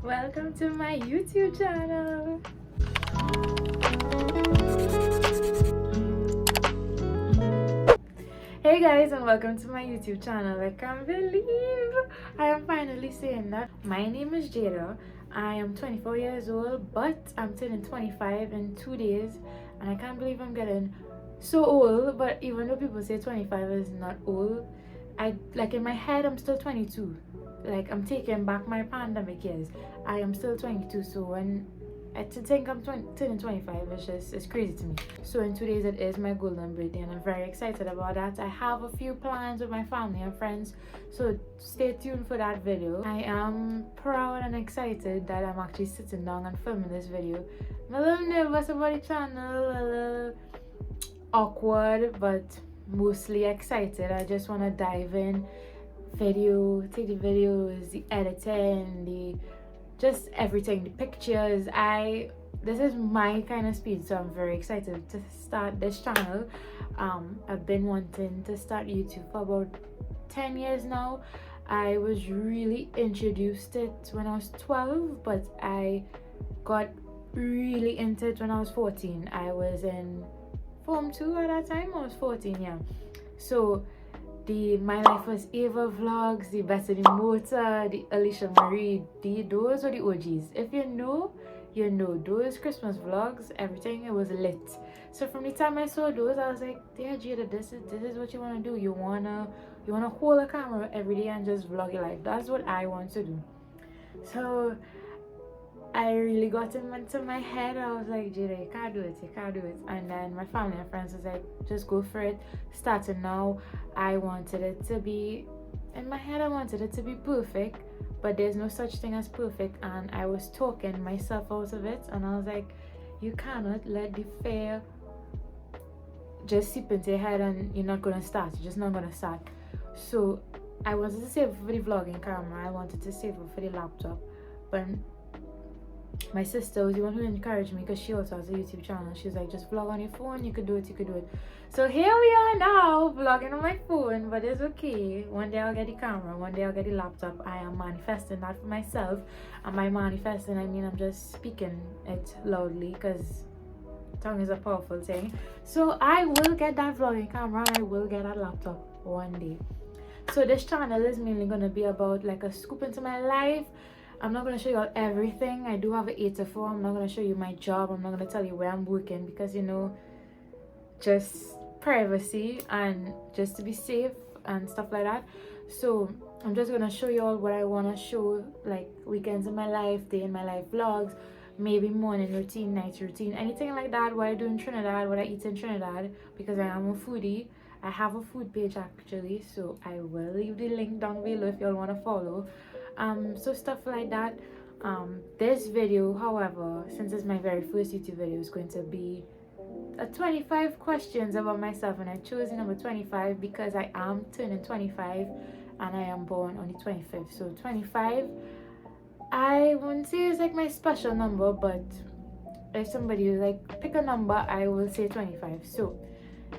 Welcome to my YouTube channel. Hey guys, and welcome to my YouTube channel. I can't believe I am finally saying that. My name is Jada. I am 24 years old, but I'm turning 25 in 2 days, and I can't believe I'm getting so old. But even though people say 25 is not old, I like in my head I'm still 22. Like I'm taking back my pandemic years. I am still 22. So when to think I'm turning 25 it's crazy to me. So in 2 days it is my golden birthday, and I'm very excited about that. I have a few plans with my family and friends, so stay tuned for that video. I am proud and excited that I'm actually sitting down and filming this video. I'm a little nervous about the channel, a little awkward, but mostly excited. I just want to dive in, take the videos, the editing, the just everything, the pictures. This is my kind of speed, so I'm very excited to start this channel. I've been wanting to start YouTube for about 10 years now. I was really introduced to it when I was 12, but I got really into it when I was 14. I was in Form 2 at that time. I was 14, yeah. So the My Life Was Ava vlogs, the Bethany Mota, the Alicia Marie, those were the OGs. If you know, you know. Those Christmas vlogs, everything, it was lit. So from the time I saw those, I was like, dear Jada, this is what you want to do. You wanna hold a camera every day and just vlog your life. That's what I want to do. So I really got into my head. I was like, Jada, you can't do it. And then my family and friends was like, just go for it. Starting now. I wanted it to be, in my head I wanted it to be perfect, but there's no such thing as perfect, and I was talking myself out of it, and I was like, you cannot let the fear just seep into your head and you're not gonna start. You're just not gonna start. So I wanted to save for the vlogging camera. I wanted to save for the laptop, but my sister was the one who encouraged me, because she also has a YouTube channel. She was like, just vlog on your phone, you could do it. So here we are now, vlogging on my phone, but it's okay. One day I'll get the camera, one day I'll get the laptop. I am manifesting that for myself. And by manifesting, I mean I'm just speaking it loudly, because tongue is a powerful thing. So I will get that vlogging camera, and I will get that laptop one day. So this channel is mainly going to be about like a scoop into my life. I'm not going to show you all everything. I do have an 8 to 4. I'm not going to show you my job. I'm not going to tell you where I'm working, because, you know, just privacy and just to be safe and stuff like that. So I'm just going to show you all what I want to show, like weekends in my life, day in my life vlogs, maybe morning routine, night routine, anything like that, what I do in Trinidad, what I eat in Trinidad, because I am a foodie. I have a food page actually, so I will leave the link down below if y'all want to follow. So stuff like that. This video, however, since it's my very first YouTube video, is going to be 25 questions about myself, and I chose the number 25 because I am turning 25 and I am born on the 25th. So 25, I wouldn't say it's like my special number, but if somebody was like, pick a number, I will say 25. So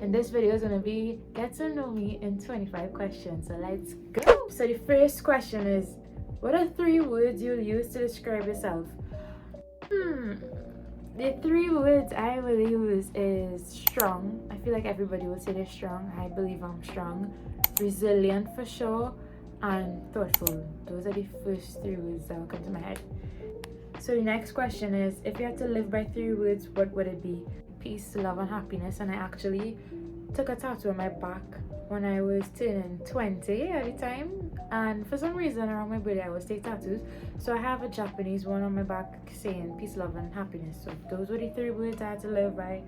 and this video is going to be get to know me in 25 questions. So let's go. So the first question is, what are 3 words you'll use to describe yourself? The 3 words I will use is strong. I feel like everybody would say they're strong. I believe I'm strong. Resilient for sure. And thoughtful. Those are the first 3 words that will come to my head. So the next question is, if you had to live by 3 words, what would it be? Peace, love, and happiness. And I actually took a tattoo on my back when I was turning 20 at the time, and for some reason around my birthday I always take tattoos. So I have a Japanese one on my back saying peace, love, and happiness. So if those were the 3 words I had to live by,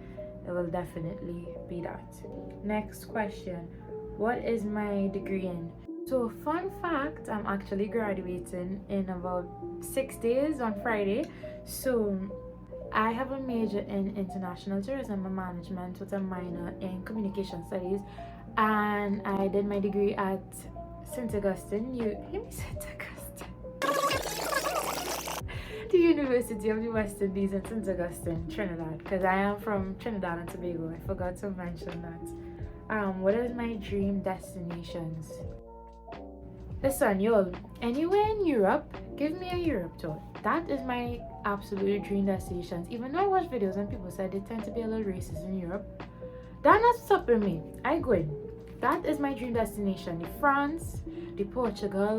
it will definitely be that. Next question, what is my degree in? So fun fact, I'm actually graduating in about 6 days on Friday. So I have a major in international tourism and management with a minor in communication studies, and I did my degree at St. Augustine. The University of the West Indies in St. Augustine, Trinidad, because I am from Trinidad and Tobago. I forgot to mention that. What is my dream destinations? Listen, y'all, anywhere in Europe, give me a Europe tour. that is my absolute dream destinations. Even though I watch videos and people said they tend to be a little racist in Europe, that not stopping me. I going. That is my dream destination. The France, the Portugal,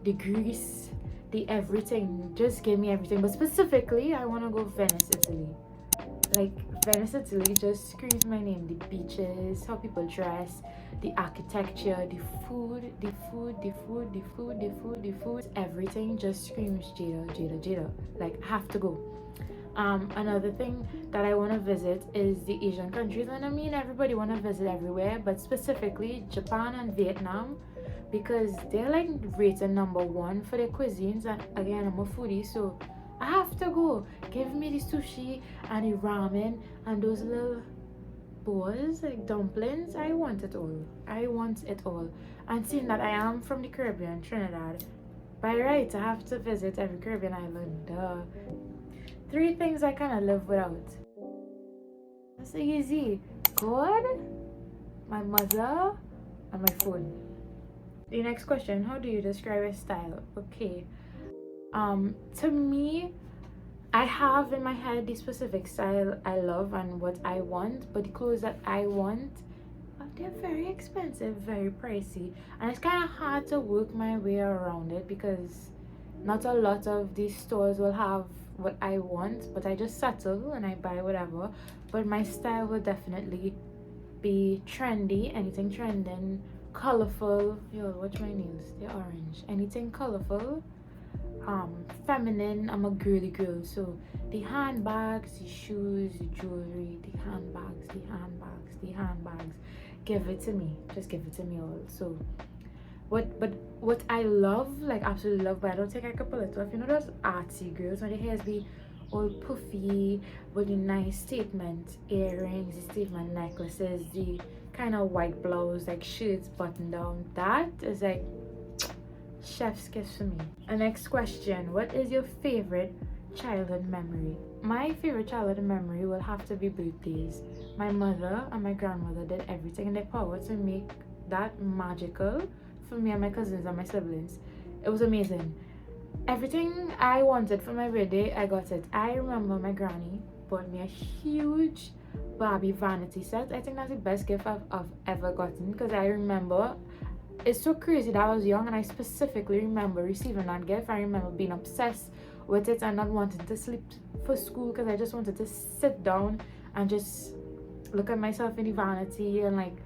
the Greece, the everything. Just give me everything. But specifically, I want to go Venice, Italy. Like Venice, Italy just screams my name. The beaches, how people dress, the architecture, the food, everything just screams Jada, Jada, Jada. Like I have to go. Another thing that I want to visit is the Asian countries, and I mean everybody want to visit everywhere, but specifically Japan and Vietnam, because they're like rated #1 for their cuisines. And again, I'm a foodie, so I have to go. Give me the sushi and the ramen and those little balls like dumplings. I want it all. I want it all. And seeing that I am from the Caribbean, Trinidad, by right I have to visit every Caribbean island. 3 things I cannot live without. That's easy. God, my mother, and my phone. The next question: how do you describe your style? Okay. To me, I have in my head the specific style I love and what I want, but the clothes that I want, they're very expensive, very pricey, and it's kind of hard to work my way around it because not a lot of these stores will have what I want, but I just settle and I buy whatever. But my style will definitely be trendy, anything trending, colorful. Yo, watch my nails, they're orange. Anything colorful, feminine. I'm a girly girl, so the handbags, the shoes, the jewelry, the handbags, give it to me. Just give it to me all. So what I love, like absolutely love, but I don't think I could pull it off. You know those artsy girls when their hairs be all puffy with the nice statement earrings, the statement necklaces, the kind of white blouse, like shirts buttoned down. That is like chef's kiss for me. And next question: what is your favorite childhood memory? My favorite childhood memory will have to be birthdays. My mother and my grandmother did everything in their power to make that magical for me and my cousins and my siblings. It was amazing. Everything I wanted for my birthday, I got it. I remember my granny bought me a huge Barbie vanity set. I think that's the best gift I've ever gotten, because I remember, it's so crazy that I was young and I specifically remember receiving that gift. I remember being obsessed with it and not wanting to sleep for school because I just wanted to sit down and just look at myself in the vanity and like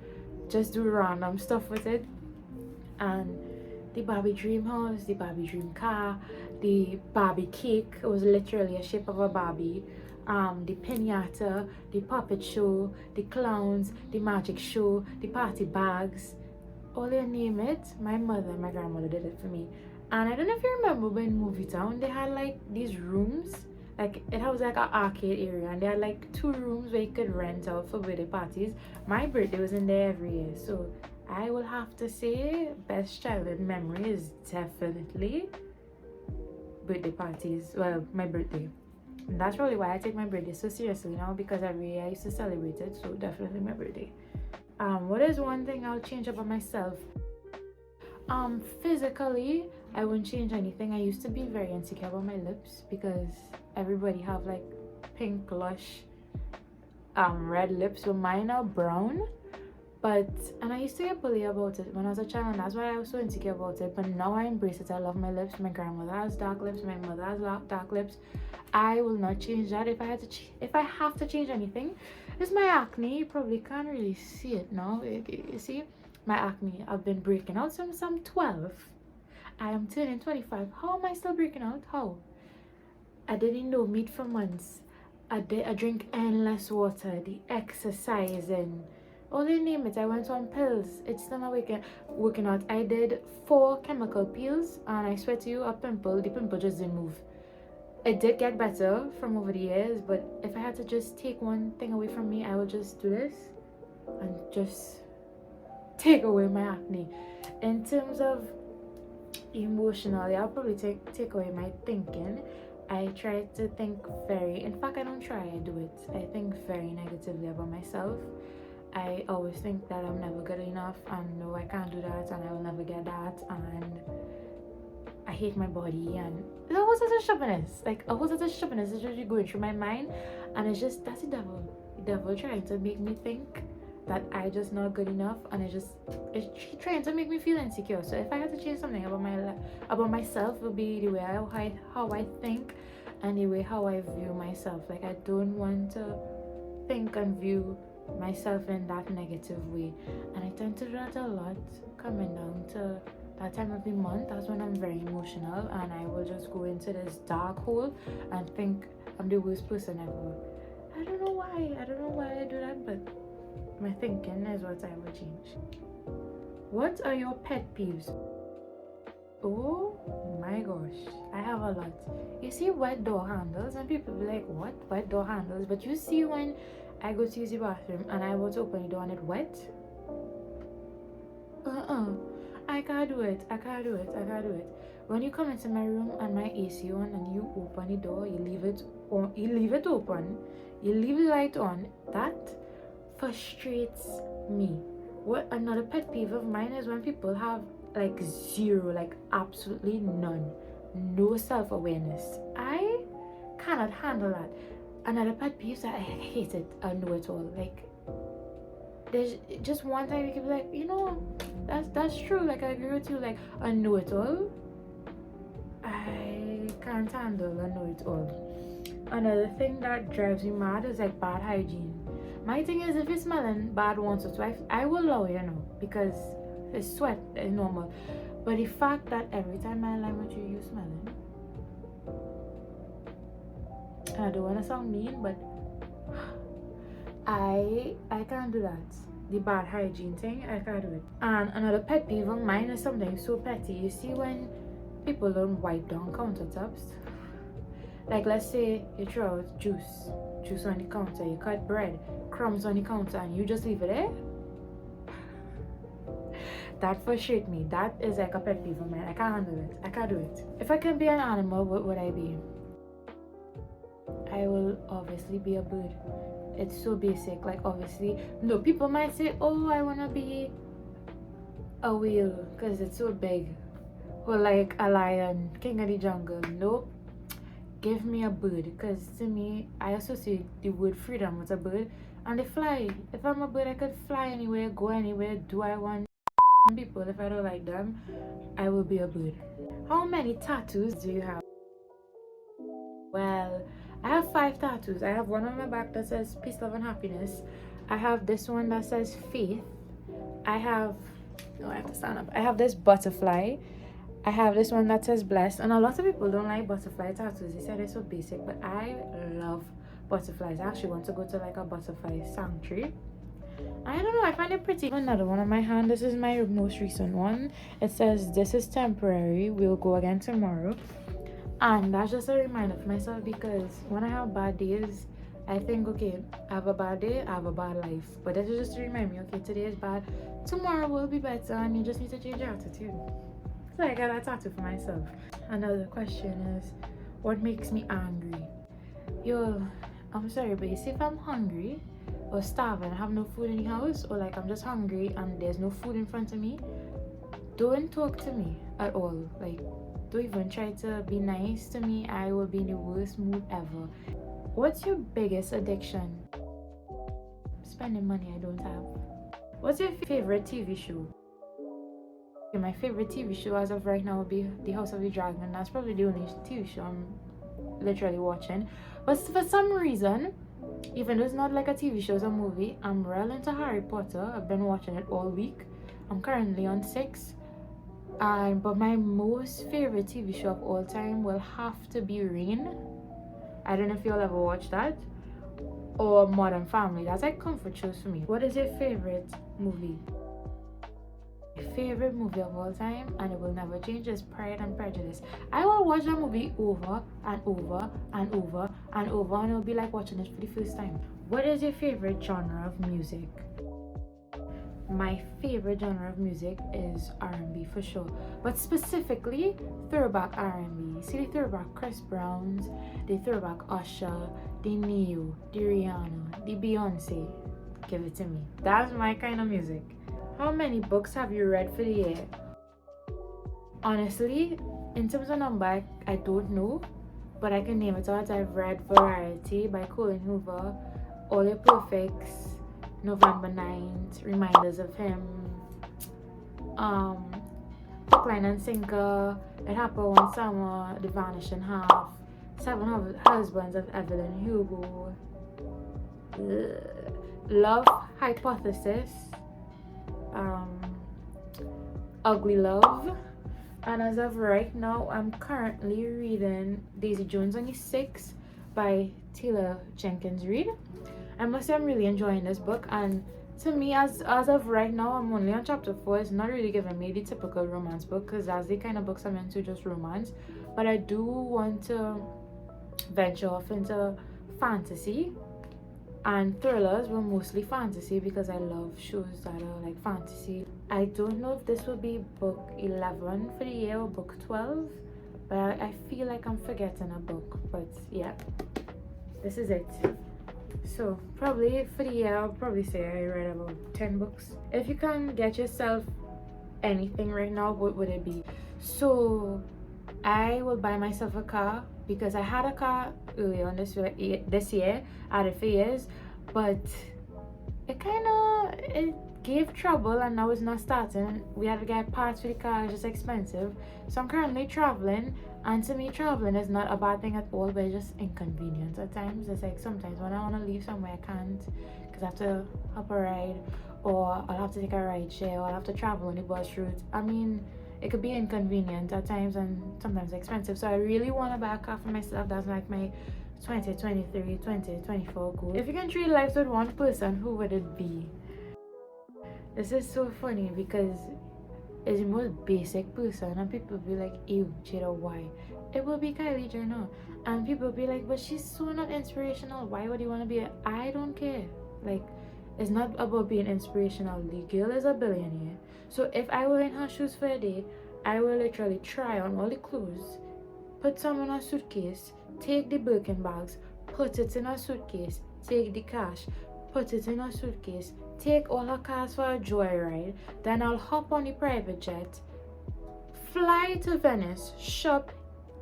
just do random stuff with it. And the Barbie dream house, the Barbie dream car, the Barbie cake, it was literally a shape of a Barbie, the pinata, the puppet show, the clowns, the magic show, the party bags, all you name it, my mother and my grandmother did it for me. And I don't know if you remember, but in Movie Town they had like these rooms, like it was like an arcade area, and they had like 2 rooms where you could rent out for birthday parties. My birthday was in there every year, so I will have to say best childhood memory is definitely birthday parties. Well, my birthday. And that's probably why I take my birthday so seriously now, because every year I used to celebrate it. So definitely my birthday. What is one thing I'll change about myself? Physically, I wouldn't change anything. I used to be very insecure about my lips because everybody have like pink lush red lips, but mine are brown. And I used to get bullied about it when I was a child, and that's why I was so insecure about it. But now I embrace it. I love my lips. My grandmother has dark lips, my mother has dark lips. I will not change that. If I have to change anything, it's my acne. You probably can't really see it now. You see my acne, I've been breaking out since I'm 12. I am turning 25. How am I still breaking out? How? I didn't know meat for months. I drink endless water, the exercising, all you name it. I went on pills. It's still not working out. I did 4 chemical peels, and I swear to you, the pimple just didn't move. It did get better from over the years, but if I had to just take one thing away from me, I would just do this and just take away my acne. In terms of emotionally, I'll probably take away my thinking. I try to think in fact, I don't try, I do it. I think very negatively about myself. I always think that I'm never good enough, and no, I can't do that, and I will never get that, and I hate my body, and there's a whole set of stubbornness. Like a whole set of stubbornness is just going through my mind, and it's just that's the devil. The devil trying to make me think that I just not good enough, and it's trying to make me feel insecure. So if I had to change something about my life, about myself, it would be the way how I think, and the way how I view myself. Like I don't want to think and view myself in that negative way, and I tend to do that a lot coming down to that time of the month. That's when I'm very emotional, and I will just go into this dark hole and think I'm the worst person ever. I don't know why I do that, but my thinking is what I will change. What are your pet peeves? Oh my gosh, I have a lot. You see wet door handles, and people be like, what? Wet door handles? But you see when I go to use the bathroom and I want to open the door and it wet? I can't do it. When you come into my room and my AC on and you open the door, you leave it on, you leave it open, you leave the light on, that frustrates me. What another pet peeve of mine is when people have like zero, like absolutely none, no self-awareness. I cannot handle that. Another pet peeve that I hate it, I know it all. Like there's just one time you can be like, you know, that's true, like I agree with you, like I know it all. I can't handle I know it all. Another thing that drives me mad is like bad hygiene. My thing is, if you're smelling bad once or twice, I will allow you, because it's sweat is normal. But the fact that every time I lie with you, you smelling, and I don't want to sound mean, but I can't do that. The bad hygiene thing, I can't do it. And another pet peeve of mine is something so petty. You see when people don't wipe down countertops? Like let's say you throw out juice on the counter, you cut bread, crumbs on the counter, and you just leave it there. That frustrates me. That is like a pet peeve of mine. I can't handle it. I can't do it. If I can be an animal, what would I be? I will obviously be a bird. It's so basic. Like obviously, no, people might say, oh, I want to be a whale because it's so big, or like a lion, king of the jungle. Nope, give me a bird, because to me, I associate the word freedom with a bird, and they fly. If I'm a bird, I could fly anywhere, go anywhere, do I want people. If I don't like them, I will be a bird. How many tattoos do you have? Well, I have 5 tattoos. I have one on my back that says peace, love, and happiness. I have this one that says faith. I have to stand up. I have this butterfly. I have this one that says blessed. And a lot of people don't like butterfly tattoos. They say they're so basic, but I love butterflies. I actually want to go to like a butterfly sanctuary. I don't know, I find it pretty. Another one on my hand. This is my most recent one. It says, this is temporary, we'll go again tomorrow. And that's just a reminder for myself, because when I have bad days, I think, okay, I have a bad day, I have a bad life. But this is just to remind me, okay, today is bad, tomorrow will be better, and you just need to change your attitude. So I got a tattoo for myself. Another question is, what makes me angry? Yo, I'm sorry, but you see, if I'm hungry or starving, I have no food in the house, or like I'm just hungry and there's no food in front of me, don't talk to me at all. Like, don't even try to be nice to me. I will be in the worst mood ever. What's your biggest addiction? Spending money I don't have. What's your favorite TV show? Okay, my favorite TV show as of right now would be The House of the Dragon. That's probably the only TV show I'm literally watching. But for some reason, even though it's not like a TV show, it's a movie, I'm real into Harry Potter. I've been watching it all week. I'm currently on 6. But my most favorite TV show of all time will have to be Reign. I don't know if you'll ever watch that. Or Modern Family. That's like comfort shows for me. What is your favorite movie? My favorite movie of all time, and it will never change, is Pride and Prejudice. I will watch that movie over and over and over and over, and it'll be like watching it for the first time. What is your favorite genre of music? My favorite genre of music is R&B for sure, but specifically throwback R&B. See the throwback Chris Browns, the throwback Usher, the Neo, the Rihanna, the Beyonce. Give it to me. That's my kind of music. How many books have you read for the year? Honestly, in terms of number, I don't know, but I can name it out. I've read Variety by Colin Hoover, All Your Perfects, November 9th, Reminders of Him, um, Hook, Line and Sinker, It Happened One Summer, The Vanishing Half, Seven Husbands of Evelyn Hugo, Love Hypothesis, um, Ugly Love. And as of right now, I'm currently reading Daisy Jones on the 6 by Taylor Jenkins Reid. I must say I'm really enjoying this book, and to me, as of right now, I'm only on chapter 4. It's not really giving me the typical romance book, because that's the kind of books I'm into, just romance. But I do want to venture off into fantasy, and thrillers were mostly fantasy because I love shows that are like fantasy. I don't know if this will be book 11 for the year or book 12, but I feel like I'm forgetting a book. But yeah, this is it. So probably for the year, I'll probably say I read about 10 books. If you can get yourself anything right now, what would it be? So I will buy myself a car, because I had a car earlier on this year. I had it for years, but it gave trouble, and now it's not starting. We had to get parts for the car. It's just expensive. So I'm currently traveling, and to me, traveling is not a bad thing at all, but it's just inconvenient at times. It's like sometimes when I want to leave somewhere, I can't, because I have to hop a ride, or I'll have to take a ride share, or I'll have to travel on the bus route. I mean, it could be inconvenient at times and sometimes expensive. So I really want to buy a car for myself. That's like my 2023 2024 goal. If you can trade life with one person, who would it be? This is so funny because it's the most basic person, and people be like, ew, Jada, why? It will be Kylie Jenner. And people be like, but she's so not inspirational. Why would you want to be I don't care. Like, it's not about being inspirational. The girl is a billionaire. So if I were in her shoes for a day, I will literally try on all the clothes, put some in a suitcase, take the Birkin bags, put it in a suitcase, take the cash, put it in a suitcase, take all her cars for a joyride, then I'll hop on the private jet, fly to Venice, shop,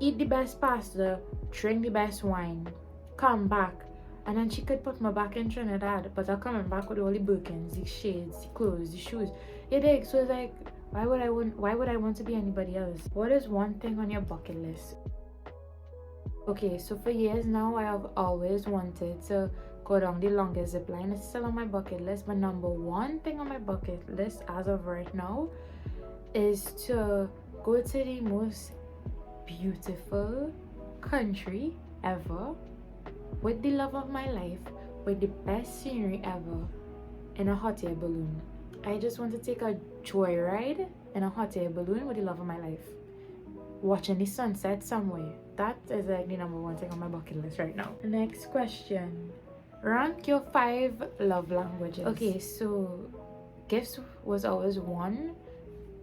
eat the best pasta, drink the best wine, come back, and then she could put me back in Trinidad, but I'm coming back with all the Birkins, the shades, the clothes, the shoes. You dig? So it's like, why would I want to be anybody else? What is one thing on your bucket list? Okay, so for years now, I have always wanted to go down the longest zip line. It's still on my bucket list, but number one thing on my bucket list as of right now is to go to the most beautiful country ever, with the love of my life, with the best scenery ever, in a hot air balloon. I just want to take a joyride in a hot air balloon with the love of my life, watching the sunset somewhere. That is like the number one thing on my bucket list right now. Next question. Rank your 5 love languages. Okay, so gifts was always one,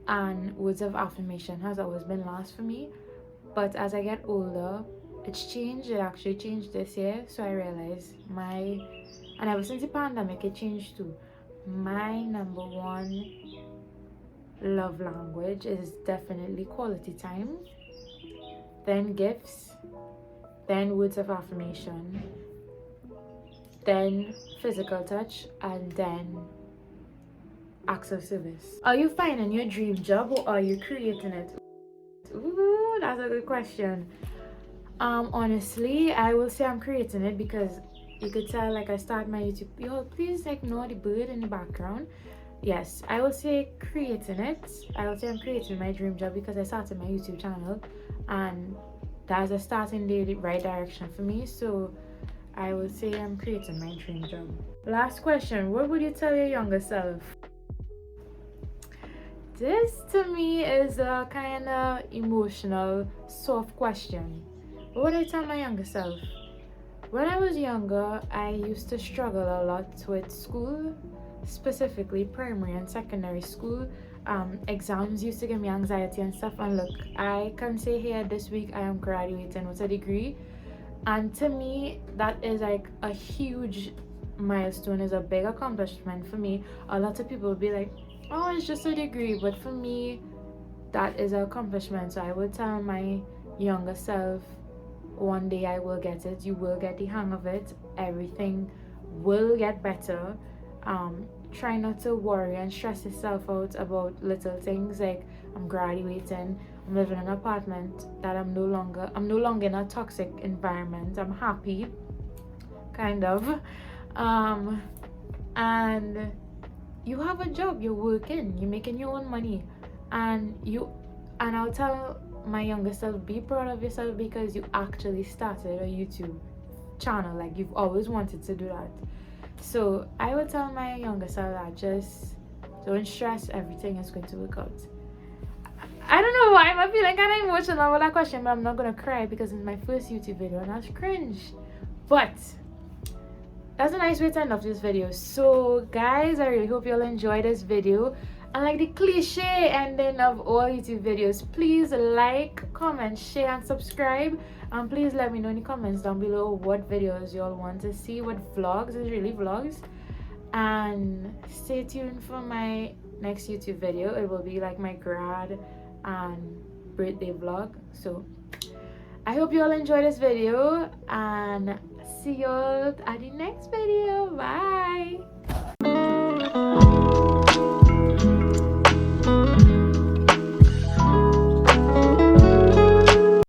and words of affirmation has always been last for me. But as I get older, it's changed. It actually changed this year. So I realized and ever since the pandemic, it changed too. My number one love language is definitely quality time, then gifts, then words of affirmation, then physical touch, and then acts of service. Are you finding your dream job, or are you creating it? Ooh, that's a good question. Honestly, I will say I'm creating it, because you could tell, like, I start my YouTube. Yo, please ignore the bird in the background. Yes, I will say creating it. I will say I'm creating my dream job, because I started my YouTube channel, and that's a starting the right direction for me. So I would say I'm creating my dream job. Last question. What would you tell your younger self? This to me is a kind of emotional, soft question. What would I tell my younger self? When I was younger, I used to struggle a lot with school, specifically primary and secondary school. Exams used to give me anxiety and stuff. And look, I can say here this week I am graduating with a degree. And to me, that is like a huge milestone, is a big accomplishment for me. A lot of people will be like, oh, it's just a degree. But for me, that is an accomplishment. So I would tell my younger self, one day I will get it. You will get the hang of it. Everything will get better. Try not to worry and stress yourself out about little things like I'm graduating, I'm living in an apartment, that I'm no longer in a toxic environment. I'm happy, kind of. And you have a job, you're working, you're making your own money, and I'll tell my younger self, be proud of yourself because you actually started a YouTube channel. Like, you've always wanted to do that. So I would tell my younger self that just don't stress, everything is going to work out. I don't know why I'm feeling kind of emotional with that question, but I'm not gonna cry because it's my first YouTube video and that's cringe. But that's a nice way to end off this video. So guys, I really hope you all enjoyed this video. And like the cliche ending of all YouTube videos, please like, comment, share, and subscribe. And please let me know in the comments down below what videos you all want to see, what vlogs, is really vlogs. And stay tuned for my next YouTube video. It will be like my grad and birthday vlog. So I hope you all enjoy this video and see you all at the next video. Bye.